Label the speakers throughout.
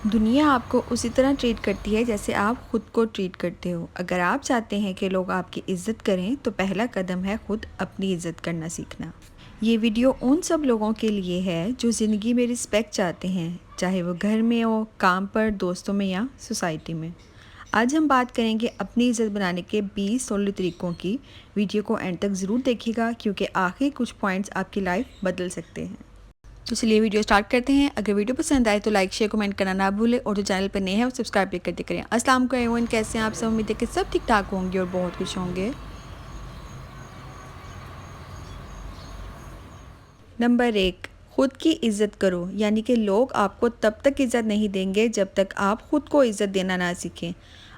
Speaker 1: दुनिया आपको उसी तरह ट्रीट करती है जैसे आप खुद को ट्रीट करते हो। अगर आप चाहते हैं कि लोग आपकी इज़्ज़त करें तो पहला कदम है खुद अपनी इज़्ज़त करना सीखना। ये वीडियो उन सब लोगों के लिए है जो ज़िंदगी में रिस्पेक्ट चाहते हैं, चाहे वो घर में हो, काम पर, दोस्तों में या सोसाइटी में। आज हम बात करेंगे अपनी इज़्ज़त बनाने के 20 सोलह तरीक़ों की। वीडियो को एंड तक ज़रूर देखिएगा क्योंकि आखिर कुछ पॉइंट्स आपकी लाइफ बदल सकते हैं। तो चलिए वीडियो स्टार्ट करते हैं। अगर वीडियो पसंद आए तो लाइक शेयर कमेंट करना ना भूलें और जो चैनल पर नए हैं वो सब्सक्राइब भी करते करें। अस्सलाम वालेकुम एवरीवन, कैसे हैं आप सब? उम्मीद है कि सब ठीक ठाक होंगे और बहुत खुश होंगे। नंबर 1, खुद की इज़्ज़त करो। यानी कि लोग आपको तब तक इज़्ज़त नहीं देंगे जब तक आप खुद को इज़्ज़त देना ना सीखें।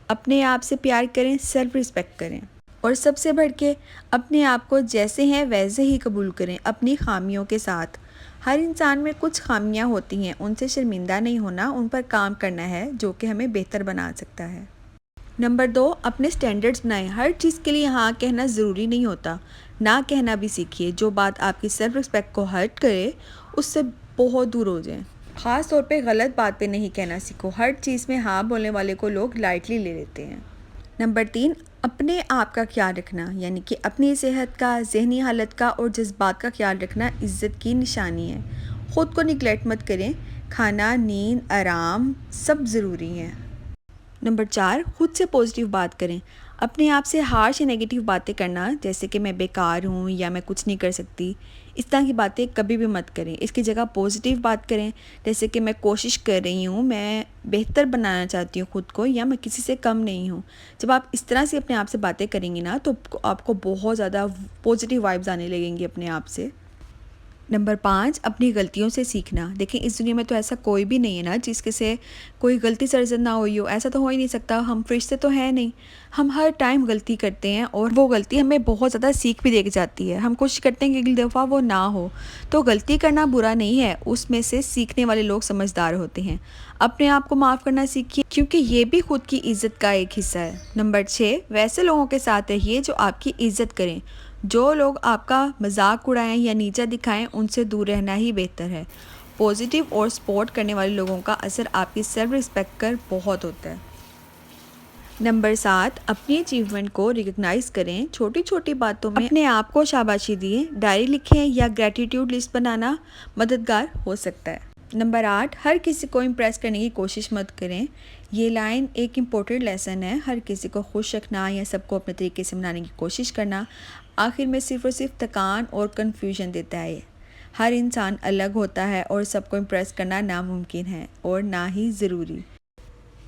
Speaker 1: अपने आप से प्यार करें, सेल्फ रिस्पेक्ट करें और सबसे बढ़ के अपने आप को जैसे हैं वैसे ही कबूल करें, अपनी खामियों के साथ। हर इंसान में कुछ खामियां होती हैं, उनसे शर्मिंदा नहीं होना, उन पर काम करना है जो कि हमें बेहतर बना सकता है। नंबर 2, अपने स्टैंडर्ड्स बनाएं। हर चीज़ के लिए हाँ कहना ज़रूरी नहीं होता, ना कहना भी सीखिए। जो बात आपकी सेल्फ रिस्पेक्ट को हर्ट करे उससे बहुत दूर हो जाएं। ख़ास तौर पे गलत बात पे नहीं कहना सीखो। हर चीज़ में हाँ बोलने वाले को लोग लाइटली ले लेते हैं। नंबर 3, अपने आप का ख्याल रखना। यानी कि अपनी सेहत का, ज़हनी हालत का और जज्बात का ख्याल रखना इज़्ज़त की निशानी है। ख़ुद को निगलेक्ट मत करें। खाना, नींद, आराम सब ज़रूरी हैं। नंबर 4, खुद से पॉजिटिव बात करें। अपने आप से हार्श या नेगेटिव बातें करना, जैसे कि मैं बेकार हूँ या मैं कुछ नहीं कर सकती, इस तरह की बातें कभी भी मत करें। इसकी जगह पॉजिटिव बात करें, जैसे कि मैं कोशिश कर रही हूँ, मैं बेहतर बनाना चाहती हूँ खुद को, या मैं किसी से कम नहीं हूँ। जब आप इस तरह से अपने आप से बातें करेंगी ना तो आपको बहुत ज़्यादा पॉजिटिव वाइब्स आने लगेंगी अपने आप से। नंबर 5, अपनी गलतियों से सीखना। देखें, इस दुनिया में तो ऐसा कोई भी नहीं है ना जिसके से कोई गलती सरजद ना हुई हो। ऐसा तो हो ही नहीं सकता, हम फरिश्ते तो हैं नहीं। हम हर टाइम गलती करते हैं और वो गलती हमें बहुत ज़्यादा सीख भी दे के जाती है। हम कोशिश करते हैं कि अगली दफ़ा वो ना हो। तो गलती करना बुरा नहीं है, उसमें से सीखने वाले लोग समझदार होते हैं। अपने आप को माफ़ करना सीखिए क्योंकि ये भी खुद की इज़्ज़त का एक हिस्सा है। नंबर 6, वैसे लोगों के साथ रहिए जो आपकी इज़्ज़त करें। जो लोग आपका मजाक उड़ाएं या नीचा दिखाएं उनसे दूर रहना ही बेहतर है। पॉजिटिव और सपोर्ट करने वाले लोगों का असर आपकी सेल्फ रिस्पेक्ट पर बहुत होता है। नंबर 7, अपनी अचीवमेंट को रिकग्नाइज़ करें। छोटी छोटी बातों में अपने आप को शाबाशी दिए। डायरी लिखें या ग्रैटिट्यूड लिस्ट बनाना मददगार हो सकता है। नंबर 8, हर किसी को इम्प्रेस करने की कोशिश मत करें। ये लाइन एक इम्पोर्टेंट लेसन है। हर किसी को खुश रखना या सबको अपने तरीके से मनाने की कोशिश करना आखिर में सिर्फ और सिर्फ थकान और कन्फ्यूजन देता है। हर इंसान अलग होता है और सबको इम्प्रेस करना नामुमकिन है और ना ही ज़रूरी।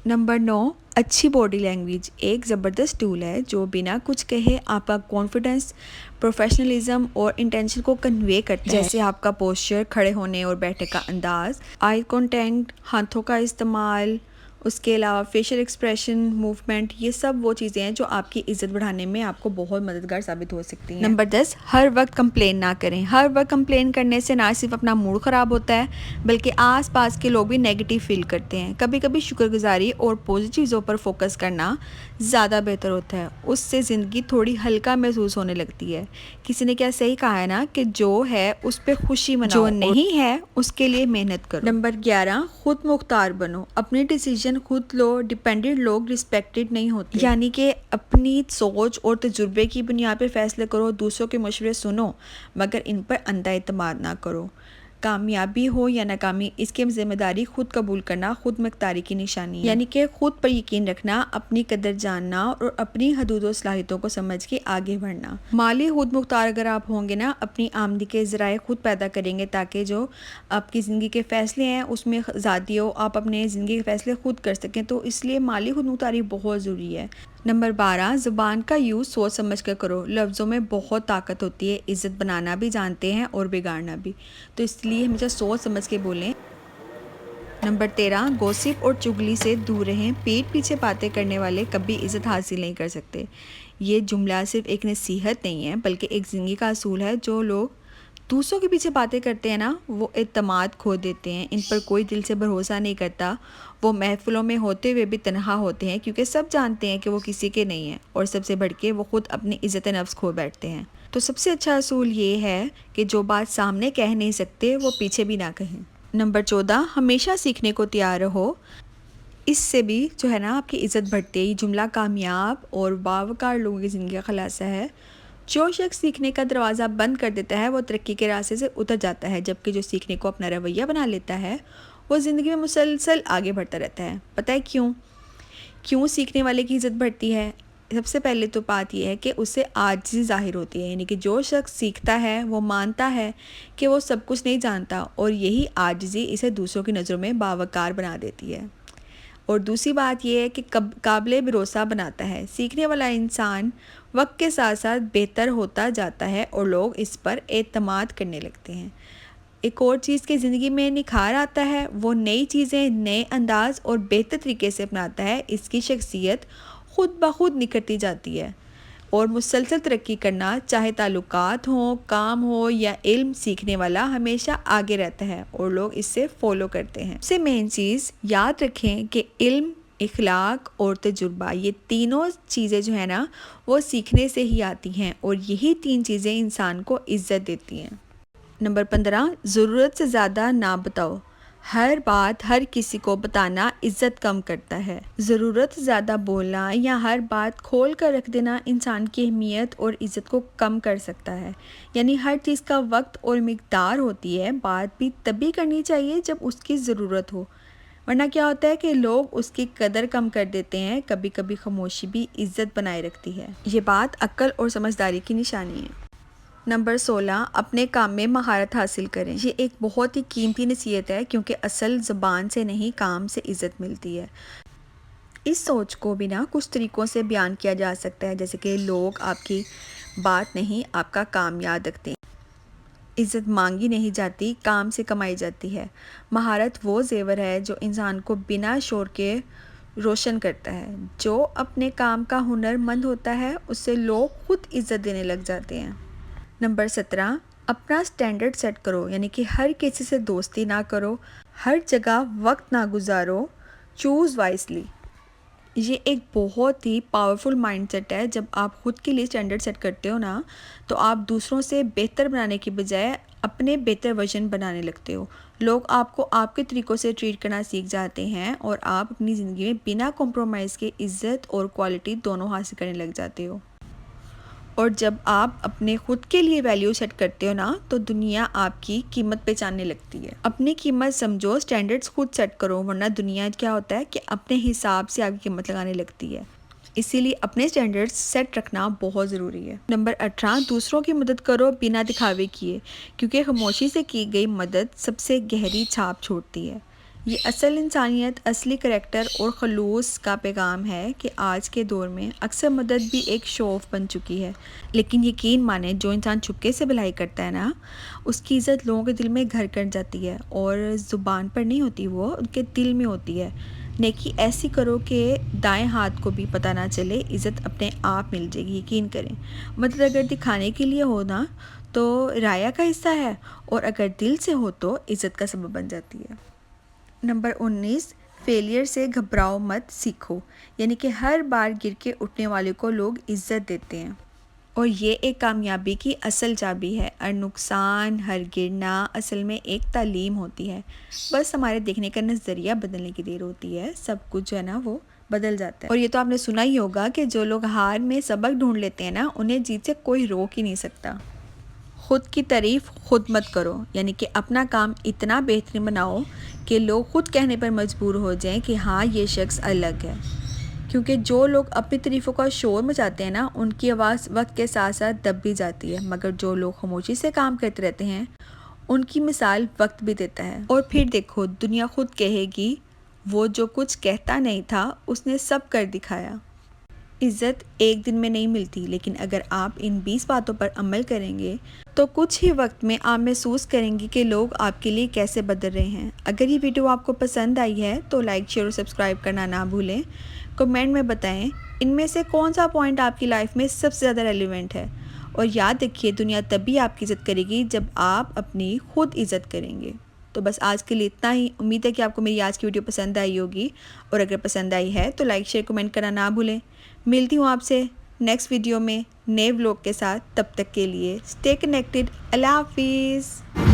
Speaker 1: नंबर 9, अच्छी बॉडी लैंग्वेज एक ज़बरदस्त टूल है जो बिना कुछ कहे आपका कॉन्फिडेंस, प्रोफेशनलिज्म और इंटेंशन को कन्वे करता है। जैसे आपका पोस्चर, खड़े होने और बैठने का अंदाज, आई कॉन्टैक्ट, हाथों का इस्तेमाल, उसके अलावा फेशियल एक्सप्रेशन, मूवमेंट, ये सब वो चीज़ें हैं जो आपकी इज़्ज़त बढ़ाने में आपको बहुत मददगार साबित हो सकती हैं। नंबर 10, हर वक्त कंप्लेन ना करें। हर वक्त कंप्लेन करने से ना सिर्फ अपना मूड ख़राब होता है बल्कि आसपास के लोग भी नेगेटिव फील करते हैं। कभी कभी शुक्रगुजारी और पॉजिटिव चीज़ों पर फोकस करना ज़्यादा बेहतर होता है। उससे ज़िंदगी थोड़ी हल्का महसूस होने लगती है। किसी ने क्या सही कहा है ना कि जो है उस पर खुशी मनाओ, जो नहीं है उसके लिए मेहनत करो। नंबर 11, खुद मुख्तार बनो। अपनी डिसीजन खुद लो। डिपेंडेंट लोग रिस्पेक्टेड नहीं होते। यानी कि अपनी सोच और तजुर्बे की बुनियाद पर फैसले करो। दूसरों के मशवरे सुनो मगर इन पर अंधा एतमाद ना करो। कामयाबी हो या नाकामी, इसकी जिम्मेदारी खुद कबूल करना खुद मुख्तारी की निशानी है। यानी कि खुद पर यकीन रखना, अपनी कदर जानना और अपनी हदूद और सलाहियतों को समझ के आगे बढ़ना। माली खुद मुख्तार अगर आप होंगे ना, अपनी आमदनी के ज़राए खुद पैदा करेंगे ताकि जो आपकी ज़िंदगी के फ़ैसले हैं उसमें आज़ादी हो, आप अपने ज़िंदगी के फ़ैसले खुद कर सकें। तो इसलिए माली खुद मुख्तारी बहुत ज़रूरी है। नंबर 12, ज़ुबान का यूज़ सोच समझ कर करो। लफ्ज़ों में बहुत ताकत होती है। इज़्ज़त बनाना भी जानते हैं और बिगाड़ना भी, तो इसलिए हमेशा सोच समझ के बोलें। नंबर 13, गॉसिप और चुगली से दूर रहें। पीठ पीछे बातें करने वाले कभी इज़्ज़त हासिल नहीं कर सकते। ये जुमला सिर्फ एक नसीहत नहीं है बल्कि एक ज़िंदगी का असूल है। जो लोग दूसरों के पीछे बातें करते हैं ना वो एतमाद खो देते हैं। इन पर कोई दिल से भरोसा नहीं करता। वो महफिलों में होते हुए भी तन्हा होते हैं क्योंकि सब जानते हैं कि वो किसी के नहीं हैं और सबसे बढ़ के वो खुद अपनी इज़्ज़त नफ्स खो बैठते हैं। तो सबसे अच्छा असूल ये है कि जो बात सामने कह नहीं सकते वो पीछे भी ना कहें। नंबर 14, हमेशा सीखने को तैयार रहो। इससे भी जो है ना आपकी इज़्ज़त बढ़ती है। ये जुमला कामयाब और बावकार लोगों की ज़िंदगी का खुलासा है। जो शख्स सीखने का दरवाज़ा बंद कर देता है वो तरक्की के रास्ते से उतर जाता है, जबकि जो सीखने को अपना रवैया बना लेता है वो ज़िंदगी में मुसलसल आगे बढ़ता रहता है। पता है क्यों? क्यों सीखने वाले की इज़्ज़त बढ़ती है? सबसे पहले तो बात यह है कि उससे आजिज़ी ज़ाहिर होती है, यानी कि जो शख्स सीखता है वो मानता है कि वो सब कुछ नहीं जानता, और यही आजिज़ी इसे दूसरों की नज़रों में बावकार बना देती है। और दूसरी बात यह है कि काबिल भरोसा बनाता है। सीखने वाला इंसान वक्त के साथ साथ बेहतर होता जाता है और लोग इस पर एतमाद करने लगते हैं। एक और चीज़ की ज़िंदगी में निखार आता है, वो नई चीज़ें नए अंदाज और बेहतर तरीके से अपनाता है। इसकी शख्सियत खुद ब खुद निखरती जाती है और मुसलसल तरक्की करना, चाहे ताल्लुकात हों, काम हो या इल्म, सीखने वाला हमेशा आगे रहता है और लोग इससे फॉलो करते हैं। सबसे मेन चीज़ याद रखें कि इल्म, इखलाक और तजुर्बा, ये तीनों चीज़ें जो है ना वो सीखने से ही आती हैं, और यही तीन चीज़ें इंसान को इज़्ज़त देती हैं। नंबर 15, ज़रूरत से ज़्यादा ना बताओ। हर बात हर किसी को बताना इज़्ज़त कम करता है। ज़रूरत से ज़्यादा बोलना या हर बात खोल कर रख देना इंसान की अहमियत और इज़्ज़त को कम कर सकता है। यानी हर चीज़ का वक्त और मिक़दार होती है। बात भी तभी करनी चाहिए जब उसकी ज़रूरत हो, वरना क्या होता है कि लोग उसकी कदर कम कर देते हैं। कभी कभी खामोशी भी इज़्ज़त बनाए रखती है। ये बात अक्ल और समझदारी की निशानी है। नंबर 16, अपने काम में महारत हासिल करें। ये एक बहुत ही कीमती नसीहत है, क्योंकि असल ज़बान से नहीं काम से इज़्ज़त मिलती है। इस सोच को भी ना कुछ तरीक़ों से बयान किया जा सकता है, जैसे कि लोग आपकी बात नहीं आपका काम याद रखते हैं। इज़्ज़त मांगी नहीं जाती, काम से कमाई जाती है। महारत वो ज़ेवर है जो इंसान को बिना शोर के रोशन करता है। जो अपने काम का हुनरमंद होता है उससे लोग खुद इज़्ज़त देने लग जाते हैं। नंबर 17, अपना स्टैंडर्ड सेट करो, यानी कि हर किसी से दोस्ती ना करो, हर जगह वक्त ना गुजारो, चूज़ वाइसली। ये एक बहुत ही पावरफुल माइंडसेट है। जब आप खुद के लिए स्टैंडर्ड सेट करते हो ना, तो आप दूसरों से बेहतर बनाने की बजाय अपने बेहतर वर्जन बनाने लगते हो। लोग आपको आपके तरीक़ों से ट्रीट करना सीख जाते हैं और आप अपनी ज़िंदगी में बिना कॉम्प्रोमाइज़ के इज़्ज़त और क्वालिटी दोनों हासिल करने लग जाते हो। और जब आप अपने खुद के लिए वैल्यू सेट करते हो ना, तो दुनिया आपकी कीमत पहचानने लगती है। अपनी कीमत समझो, स्टैंडर्ड्स खुद सेट करो, वरना दुनिया क्या होता है कि अपने हिसाब से आपकी कीमत लगाने लगती है। इसीलिए अपने स्टैंडर्ड्स सेट रखना बहुत ज़रूरी है। नंबर 18, दूसरों की मदद करो बिना दिखावे किए, क्योंकि खामोशी से की गई मदद सबसे गहरी छाप छोड़ती है। ये असल इंसानियत, असली करैक्टर और खलूस का पैगाम है कि आज के दौर में अक्सर मदद भी एक शो ऑफ बन चुकी है। लेकिन यकीन माने, जो इंसान चुपके से भलाई करता है ना, उसकी इज़्ज़त लोगों के दिल में घर कर जाती है, और ज़ुबान पर नहीं होती, वो उनके दिल में होती है। नेकी ऐसी करो कि दाएं हाथ को भी पता ना चले, इज़्ज़त अपने आप मिल जाएगी, यकीन करें। मदद अगर दिखाने के लिए हो ना, तो राया का हिस्सा है, और अगर दिल से हो तो इज़्ज़त का सबब बन जाती है। नंबर 19, फेलियर से घबराओ मत, सीखो। यानी कि हर बार गिर के उठने वाले को लोग इज़्ज़त देते हैं, और ये एक कामयाबी की असल चाबी है। हर नुकसान, हर गिरना असल में एक तालीम होती है। बस हमारे देखने का नज़रिया बदलने की देर होती है, सब कुछ जो है ना वो बदल जाता है। और ये तो आपने सुना ही होगा कि जो लोग हार में सबक ढूंढ लेते हैं ना, उन्हें जीत से कोई रोक ही नहीं सकता। खुद की तारीफ़ खुद मत करो, यानी कि अपना काम इतना बेहतरीन बनाओ कि लोग खुद कहने पर मजबूर हो जाएं कि हाँ, ये शख्स अलग है। क्योंकि जो लोग अपनी तारीफ़ों का शोर मचाते हैं ना, उनकी आवाज़ वक्त के साथ साथ दब भी जाती है, मगर जो लोग खामोशी से काम करते रहते हैं उनकी मिसाल वक्त भी देता है। और फिर देखो, दुनिया खुद कहेगी, वो जो कुछ कहता नहीं था उसने सब कर दिखाया। इज़्ज़त एक दिन में नहीं मिलती, लेकिन अगर आप इन 20 बातों पर अमल करेंगे तो कुछ ही वक्त में आप महसूस करेंगे कि लोग आपके लिए कैसे बदल रहे हैं। अगर ये वीडियो आपको पसंद आई है तो लाइक, शेयर और सब्सक्राइब करना ना भूलें। कमेंट में बताएं इनमें से कौन सा पॉइंट आपकी लाइफ में सबसे ज़्यादा रेलिवेंट है। और याद रखिए, दुनिया तभी आपकी इज़्ज़त करेगी जब आप अपनी खुद इज़्ज़त करेंगे। तो बस आज के लिए इतना ही। उम्मीद है कि आपको मेरी आज की वीडियो पसंद आई होगी, और अगर पसंद आई है तो लाइक, शेयर, कमेंट करना ना भूलें। मिलती हूँ आपसे नेक्स्ट वीडियो में नए व्लॉग के साथ। तब तक के लिए स्टे कनेक्टेड। अल्लाह हाफिज़।